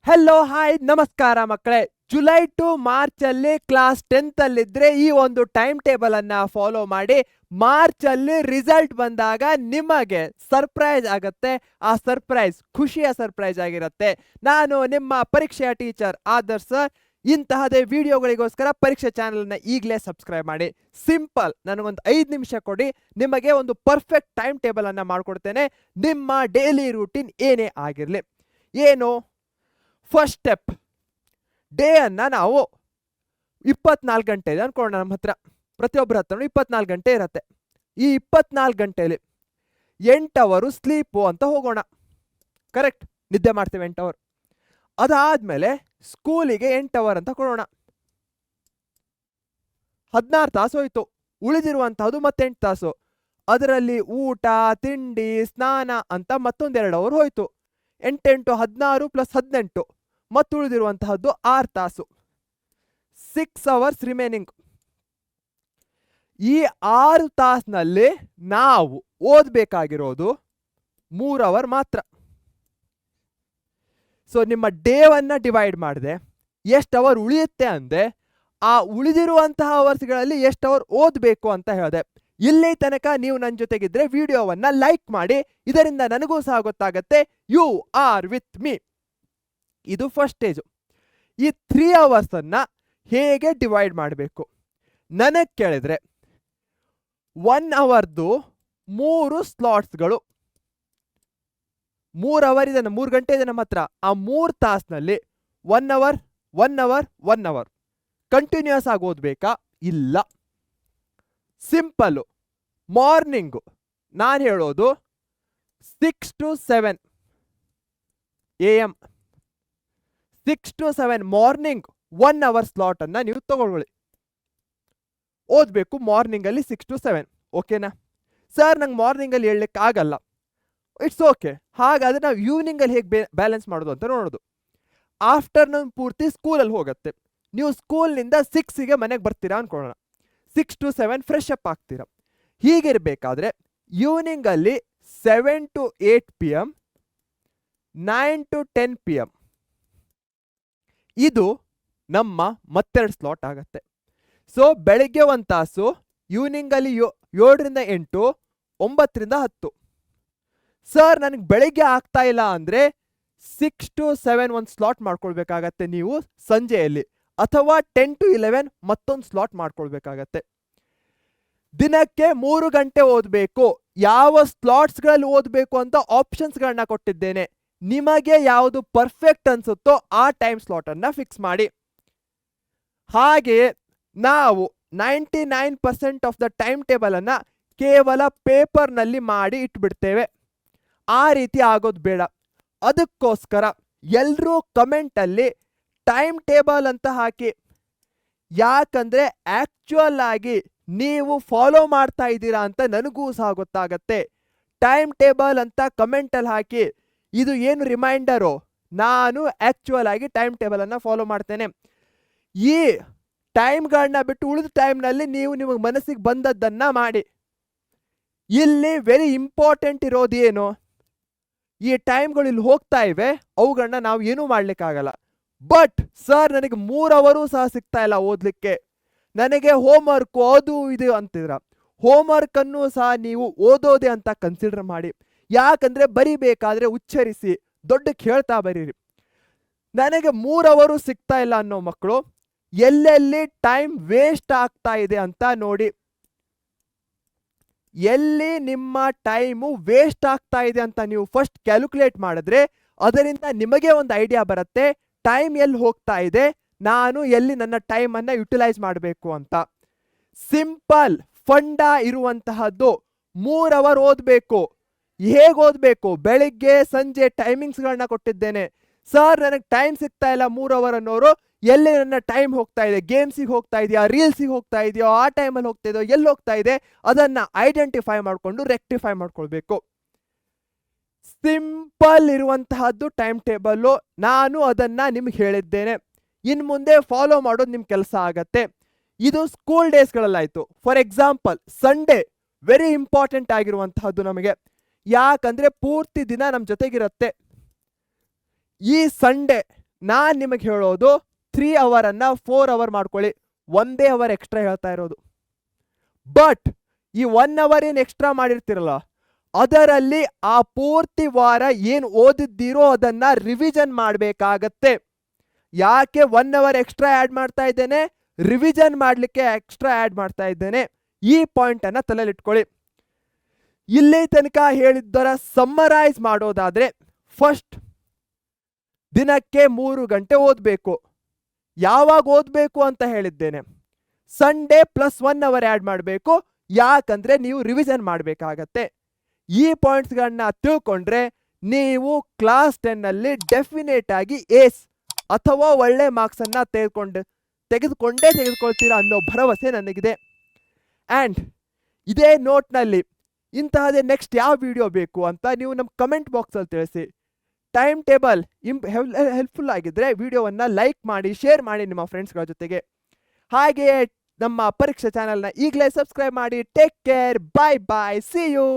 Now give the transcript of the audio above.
Hello hi ನಮಸ್ಕಾರ ಮಕ್ಕಳೇ. July to March ಅಲ್ಲಿ ಕ್ಲಾಸ್ 10th ಅಲ್ಲಿದ್ರೆ ಈ ಒಂದು ಟೈಮ್ ಟೇಬಲ್ ಅನ್ನ ಫಾಲೋ ಮಾಡಿ ಮಾರ್ಚ್ ಅಲ್ಲಿ ರಿಸಲ್ಟ್ ಬಂದಾಗ ನಿಮಗೆ ಸರ್ಪ್ರೈಸ್ ಆಗತ್ತೆ. ಆ ಸರ್ಪ್ರೈಸ್ ಖುಷಿಯ ಸರ್ಪ್ರೈಸ್ ಆಗಿರುತ್ತೆ. ನಾನು ನಿಮ್ಮ ಪರೀಕ್ಷೆಯ ಟೀಚರ್ ಆದರ್ಶ್ ಸರ್. ಇಂತಹದೇ ವಿಡಿಯೋಗಳಿಗೋಸ್ಕರ ಪರೀಕ್ಷೆ ಚಾನೆಲ್ ನ ಈಗಲೇ ಸಬ್ಸ್ಕ್ರೈಬ್ ಮಾಡಿ. ಸಿಂಪಲ್, ನನಗೊಂದು 5 ನಿಮಿಷ ಕೊಡಿ, ನಿಮಗೆ ಒಂದು ಪರ್ಫೆಕ್ಟ್ ಟೈಮ್ ಟೇಬಲ್ ಅನ್ನ ಮಾಡ್ಕೊಡ್ತೇನೆ. ನಿಮ್ಮ ಡೈಲಿ ರೂಟೀನ್ ಏನೇ ಆಗಿರ್ಲಿ. ಏನು ಫಸ್ಟ್ ಸ್ಟೆಪ್, ಡೇ ಅನ್ನ ನಾವು 24 ಗಂಟೆ ಇದೆ ಅನ್ಕೊಳ್ಳೋಣ. ನಮ್ಮ ಹತ್ರ ಪ್ರತಿಯೊಬ್ಬರ ಹತ್ರ 24 ಗಂಟೆ ಇರತ್ತೆ. ಈ 24 ಗಂಟೆಯಲ್ಲಿ 8 ಅವರು ಸ್ಲೀಪು ಅಂತ ಹೋಗೋಣ. ಕರೆಕ್ಟ್, ನಿದ್ದೆ ಮಾಡ್ತೇವೆ 8 ಅವರ್. ಅದಾದ್ಮೇಲೆ ಸ್ಕೂಲಿಗೆ 8 ಅವರ್ ಅಂತ ಕೊಡೋಣ. 16 ತಾಸು ಹೋಯ್ತು. ಉಳಿದಿರುವಂತಹದ್ದು ಮತ್ತೆ 8 ತಾಸು. ಅದರಲ್ಲಿ ಊಟ, ತಿಂಡಿ, ಸ್ನಾನ ಅಂತ ಮತ್ತೊಂದು 2 ಅವರ್ ಹೋಯ್ತು. 8 8 16 ಪ್ಲಸ್ 18, ಮತ್ತು ಉಳಿದಿರುವಂತಹದ್ದು 6 ತಾಸು. 6 ಅವರ್ಸ್ ರಿಮೈನಿಂಗ್. ಈ 6 ತಾಸಿನಲ್ಲಿ ನಾವು ಓದಬೇಕಾಗಿರೋದು 3 ಅವರ್ ಮಾತ್ರ. ಸೊ ನಿಮ್ಮ ಡೇವನ್ನ ಡಿವೈಡ್ ಮಾಡಿದೆ ಎಷ್ಟು ಅವರ್ ಉಳಿಯುತ್ತೆ ಅಂದ್ರೆ ಆ ಉಳಿದಿರುವಂತಹ ಅವರ್ಸ್ಗಳಲ್ಲಿ ಎಷ್ಟು ಅವರ್ ಓದಬೇಕು ಅಂತ ಹೇಳಿದೆ. ಇಲ್ಲಿ ತನಕ ನೀವು ನನ್ನ ಜೊತೆಗಿದ್ರೆ ವಿಡಿಯೋವನ್ನ ಲೈಕ್ ಮಾಡಿ, ಇದರಿಂದ ನನಗೂ ಸಹ ಗೊತ್ತಾಗತ್ತೆ ಯು ಆರ್ ವಿತ್ ಮೀ. ಇದು ಫಸ್ಟ್ ಸ್ಟೇಜು. ಈ 3 ಅವರ್ಸ್ ಅನ್ನ ಹೇಗೆ ಡಿವೈಡ್ ಮಾಡಬೇಕು ನನಗೆ ಕೇಳಿದ್ರೆ, 1 ಅವರ್ದು 3 ಸ್ಲಾಟ್ಸ್ಗಳು. 3 ಅವರ್ ಇದೆ, 3 ಗಂಟೆ ಇದೆ ನಮ್ಮ ಹತ್ರ. ಆ 3 ತಾಸಿನಲ್ಲಿ 1 ಅವರ್ 1 ಅವರ್ 1 ಅವರ್ ಕಂಟಿನ್ಯೂಸ್ ಆಗಿ ಓದ್ಬೇಕಾ? ಇಲ್ಲ. ಸಿಂಪಲ್ಲು. ಮಾರ್ನಿಂಗು ನಾನು ಹೇಳೋದು 6 to 7 AM. 6 to 7 morning 1 hour slot ಅನ್ನ ನೀವು ತಗೊಳ್ಳಿ. ಓದಬೇಕು ಮಾರ್ನಿಂಗಲ್ಲಿ 6 to 7. ಓಕೆನಾ ಸರ್? ನಂಗೆ ಮಾರ್ನಿಂಗಲ್ಲಿ ಹೇಳಲಿಕ್ಕೆ ಆಗಲ್ಲ. It's okay. ಹಾಗಾದ್ರೆ ನಾವು ಈವ್ನಿಂಗಲ್ಲಿ ಹೇಗೆ ಬ್ಯಾಲೆನ್ಸ್ ಮಾಡೋದು ಅಂತ ನೋಡೋದು. ಆಫ್ಟರ್ನೂನ್ ಪೂರ್ತಿ ಸ್ಕೂಲಲ್ಲಿ ಹೋಗುತ್ತೆ. ನೀವು ಸ್ಕೂಲ್ನಿಂದ 6ಗೆ ಮನೆಗೆ ಬರ್ತೀರಾ ಅನ್ಕೊಳ್ಳೋಣ. 6 to 7 ಫ್ರೆಶ್ ಅಪ್ ಆಗ್ತೀರಾ. ಹೀಗಿರಬೇಕಾದ್ರೆ ಈವ್ನಿಂಗಲ್ಲಿ 7 to 8 PM, 9 to 10 PM ಇದು ನಮ್ಮ ಮತ್ತೆರಡು ಸ್ಲಾಟ್ ಆಗತ್ತೆ. ಸೊ ಬೆಳಗ್ಗೆ 1 ತಾಸು, ಈವ್ನಿಂಗಲ್ಲಿ 7 ರಿಂದ 8, 9 ರಿಂದ 10. ಸರ್ ನನಗೆ ಬೆಳಗ್ಗೆ ಆಗ್ತಾ ಇಲ್ಲ ಅಂದ್ರೆ 6 to 7 ಒಂದು ಸ್ಲಾಟ್ ಮಾಡ್ಕೊಳ್ಬೇಕಾಗತ್ತೆ ನೀವು ಸಂಜೆಯಲ್ಲಿ, ಅಥವಾ 10 to 11 ಮತ್ತೊಂದು ಸ್ಲಾಟ್ ಮಾಡ್ಕೊಳ್ಬೇಕಾಗತ್ತೆ. ದಿನಕ್ಕೆ 3 ಗಂಟೆ ಓದಬೇಕು. ಯಾವ ಸ್ಲಾಟ್ಸ್ಗಳಲ್ಲಿ ಓದಬೇಕು ಅಂತ ಆಪ್ಷನ್ಸ್ಗಳನ್ನ ಕೊಟ್ಟಿದ್ದೇನೆ. ನಿಮಗೆ ಯಾವುದು ಪರ್ಫೆಕ್ಟ್ ಅನ್ಸುತ್ತೋ ಆ ಟೈಮ್ ಸ್ಲಾಟ್ ಅನ್ನ ಫಿಕ್ಸ್ ಮಾಡಿ. ಹಾಗೆಯೇ ನಾವು 99% ಆಫ್ ದ ಟೈಮ್ ಟೇಬಲ್ ಅನ್ನ ಕೇವಲ ಪೇಪರ್ನಲ್ಲಿ ಮಾಡಿ ಇಟ್ಬಿಡ್ತೇವೆ. ಆ ರೀತಿ ಆಗೋದು ಬೇಡ. ಅದಕ್ಕೋಸ್ಕರ ಎಲ್ಲರೂ ಕಮೆಂಟಲ್ಲಿ ಟೈಮ್ ಟೇಬಲ್ ಅಂತ ಹಾಕಿ. ಯಾಕಂದ್ರೆ ಆಕ್ಚುಯಲ್ ಆಗಿ ನೀವು ಫಾಲೋ ಮಾಡ್ತಾ ಇದ್ದೀರಾ ಅಂತ ನನಗೂ ಸಹ ಗೊತ್ತಾಗತ್ತೆ. ಟೈಮ್ ಟೇಬಲ್ ಅಂತ ಕಮೆಂಟಲ್ಲಿ ಹಾಕಿ. ಇದು ಏನು ರಿಮೈಂಡರು, ನಾನು ಆಕ್ಚುಯಲ್ ಆಗಿ ಟೈಮ್ ಟೇಬಲ್ ಅನ್ನ ಫಾಲೋ ಮಾಡ್ತೇನೆ. ಈ ಟೈಮ್ಗಳನ್ನ ಬಿಟ್ಟು ಉಳಿದ ಟೈಮ್ನಲ್ಲಿ ನೀವು ನಿಮಗೆ ಮನಸ್ಸಿಗೆ ಬಂದದ್ದನ್ನ ಮಾಡಿ. ಇಲ್ಲಿ ವೆರಿ ಇಂಪಾರ್ಟೆಂಟ್ ಇರೋದು ಏನು, ಈ ಟೈಮ್ಗಳು ಇಲ್ಲಿ ಹೋಗ್ತಾ ಇವೆ, ಅವುಗಳನ್ನ ನಾವು ಏನೂ ಮಾಡ್ಲಿಕ್ಕಾಗಲ್ಲ. ಬಟ್ ಸರ್ ನನಗೆ 3 ಅವರೂ ಸಹ ಸಿಗ್ತಾ ಇಲ್ಲ ಓದ್ಲಿಕ್ಕೆ, ನನಗೆ ಹೋಮ್ವರ್ಕ್ ಅದು ಇದು ಅಂತಿದ್ರ. ಹೋಮ್ವರ್ಕ್ ಅನ್ನು ಸಹ ನೀವು ಓದೋದೆ ಅಂತ ಕನ್ಸಿಡರ್ ಮಾಡಿ. ಯಾಕಂದ್ರೆ ಬರಿಬೇಕಾದ್ರೆ ಉಚ್ಚರಿಸಿ ದೊಡ್ಡಕ್ಕೆ ಹೇಳ್ತಾ ಬರೀರಿ. ನನಗೆ 3 ಅವರೂ ಸಿಗ್ತಾ ಇಲ್ಲ ಅನ್ನೋ ಮಕ್ಕಳು ಎಲ್ಲೆಲ್ಲಿ ಟೈಮ್ ವೇಸ್ಟ್ ಆಗ್ತಾ ಇದೆ ಅಂತ ನೋಡಿ. ಎಲ್ಲಿ ನಿಮ್ಮ ಟೈಮು ವೇಸ್ಟ್ ಆಗ್ತಾ ಇದೆ ಅಂತ ನೀವು ಫಸ್ಟ್ ಕ್ಯಾಲ್ಕುಲೇಟ್ ಮಾಡಿದ್ರೆ ಅದರಿಂದ ನಿಮಗೆ ಒಂದು ಐಡಿಯಾ ಬರುತ್ತೆ ಟೈಮ್ ಎಲ್ಲಿ ಹೋಗ್ತಾ ಇದೆ, ನಾನು ಎಲ್ಲಿ ನನ್ನ ಟೈಮ್ ಅನ್ನ ಯುಟಿಲೈಸ್ ಮಾಡಬೇಕು ಅಂತ. ಸಿಂಪಲ್ ಫಂಡ ಇರುವಂತಹದ್ದು. 3 ಅವರ್ ಓದಬೇಕು. ಹೇಗೆ ಓದಬೇಕು? ಬೆಳಿಗ್ಗೆ ಸಂಜೆ ಟೈಮಿಂಗ್ಸ್ಗಳನ್ನ ಕೊಟ್ಟಿದ್ದೇನೆ. ಸರ್ ನನಗೆ ಟೈಮ್ ಸಿಗ್ತಾ ಇಲ್ಲ 3 ಅವರ್ ಅನ್ನೋರು, ಎಲ್ಲಿ ನನ್ನ ಟೈಮ್ ಹೋಗ್ತಾ ಇದೆ? ಗೇಮ್ಸಿಗೆ ಹೋಗ್ತಾ ಇದೆಯಾ, ರೀಲ್ಸಿಗೆ ಹೋಗ್ತಾ ಇದೆಯೋ, ಆ ಟೈಮಲ್ಲಿ ಹೋಗ್ತಾ ಇದೆಯೋ, ಎಲ್ಲಿ ಹೋಗ್ತಾ ಇದೆ ಅದನ್ನ ಐಡೆಂಟಿಫೈ ಮಾಡಿಕೊಂಡು ರೆಕ್ಟಿಫೈ ಮಾಡ್ಕೊಳ್ಬೇಕು. ಸಿಂಪಲ್ ಇರುವಂತಹದ್ದು ಟೈಮ್ ಟೇಬಲ್ಲು. ನಾನು ಅದನ್ನ ನಿಮ್ಗೆ ಹೇಳಿದ್ದೇನೆ. ಇನ್ ಮುಂದೆ ಫಾಲೋ ಮಾಡೋದು ನಿಮ್ ಕೆಲಸ ಆಗತ್ತೆ. ಇದು ಸ್ಕೂಲ್ ಡೇಸ್ಗಳಲ್ಲಾಯ್ತು. For example Sunday very important ಆಗಿರುವಂತಹದ್ದು ನಮಗೆ. ಯಾಕಂದ್ರೆ ಪೂರ್ತಿ ದಿನ ನಮ್ಮ ಜೊತೆಗಿರುತ್ತೆ. ಈ ಸಂಡೇ ನಾನು ನಿಮಗೆ ಹೇಳೋದು 3 ಅವರನ್ನು 4 ಅವರ್ ಮಾಡ್ಕೊಳ್ಳಿ, 1 ಅವರ್ ಎಕ್ಸ್ಟ್ರಾ ಹೇಳ್ತಾ ಇರೋದು. ಬಟ್ ಈ 1 ಅವರ್ ಏನು ಎಕ್ಸ್ಟ್ರಾ ಮಾಡಿರ್ತೀರಲ್ಲ, ಅದರಲ್ಲಿ ಆ ಪೂರ್ತಿ ವಾರ ಏನು ಓದಿದ್ದೀರೋ ಅದನ್ನ ರಿವಿಷನ್ ಮಾಡಬೇಕಾಗತ್ತೆ. ಯಾಕೆ 1 ಅವರ್ ಎಕ್ಸ್ಟ್ರಾ ಆ್ಯಡ್ ಮಾಡ್ತಾ ಇದ್ದೇನೆ? ರಿವಿಷನ್ ಮಾಡಲಿಕ್ಕೆ ಎಕ್ಸ್ಟ್ರಾ ಆ್ಯಡ್ ಮಾಡ್ತಾ ಇದ್ದೇನೆ. ಈ ಪಾಯಿಂಟನ್ನು ತಲೆಯಲ್ಲಿಟ್ಕೊಳ್ಳಿ. ಇಲ್ಲಿ ತನಕ ಹೇಳಿದ್ದರ ಸಮ್ಮರೈಸ್ ಮಾಡೋದಾದ್ರೆ, ಫಸ್ಟ್ ದಿನಕ್ಕೆ 3 ಗಂಟೆ ಓದಬೇಕು. ಯಾವಾಗ ಓದಬೇಕು ಅಂತ ಹೇಳಿದ್ದೇನೆ, ಸಂಡೇ ಪ್ಲಸ್ 1 ಅವರ್ ಆ್ಯಡ್ ಮಾಡಬೇಕು. ಯಾಕಂದ್ರೆ ನೀವು ರಿವಿಷನ್ ಮಾಡಬೇಕಾಗತ್ತೆ. ಈ ಪಾಯಿಂಟ್ಸ್ಗಳನ್ನ ತಿಳ್ಕೊಂಡ್ರೆ ನೀವು ಕ್ಲಾಸ್ 10ನಲ್ಲಿ ಡೆಫಿನೇಟ್ ಆಗಿ ಏಸ್ ಅಥವಾ ಒಳ್ಳೆ ಮಾರ್ಕ್ಸನ್ನು ತೆಗೆದುಕೊಳ್ತೀರಾ ಅನ್ನೋ ಭರವಸೆ ನನಗಿದೆ. ಆ್ಯಂಡ್ ಇದೇ ನೋಟ್ನಲ್ಲಿ ಇಂತಹದೇ ನೆಕ್ಸ್ಟ್ ಯಾವ ವಿಡಿಯೋ ಬೇಕು ಅಂತ ನೀವು ನಮ್ಮ ಕಮೆಂಟ್ ಬಾಕ್ಸಲ್ಲಿ ತಿಳಿಸಿ. ಟೈಮ್ ಟೇಬಲ್ ಹೆಲ್ಪ್ಫುಲ್ ಆಗಿದ್ದರೆ ವಿಡಿಯೋವನ್ನು ಲೈಕ್ ಮಾಡಿ, ಶೇರ್ ಮಾಡಿ ನಿಮ್ಮ ಫ್ರೆಂಡ್ಸ್ಗಳ ಜೊತೆಗೆ. ಹಾಗೆಯೇ ನಮ್ಮ ಪರೀಕ್ಷೆ ಚಾನಲ್ನ ಈಗಲೇ ಸಬ್ಸ್ಕ್ರೈಬ್ ಮಾಡಿ. Take care, bye bye, see you.